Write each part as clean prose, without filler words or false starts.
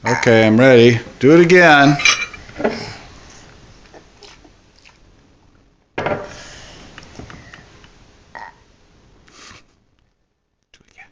Okay, I'm ready. Do it again. Do it again.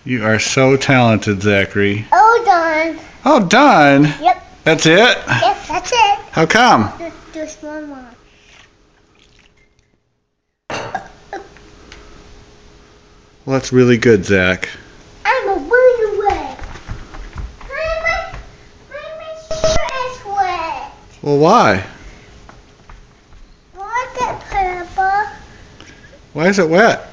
You are so talented, Zachary. Oh, done. Oh, done? Yep. That's it? Yes, that's it. How come? Just one more. Well, that's really good, Zach. I'm a way away. My shirt is wet. Well, why? Look at purple. Why is it wet?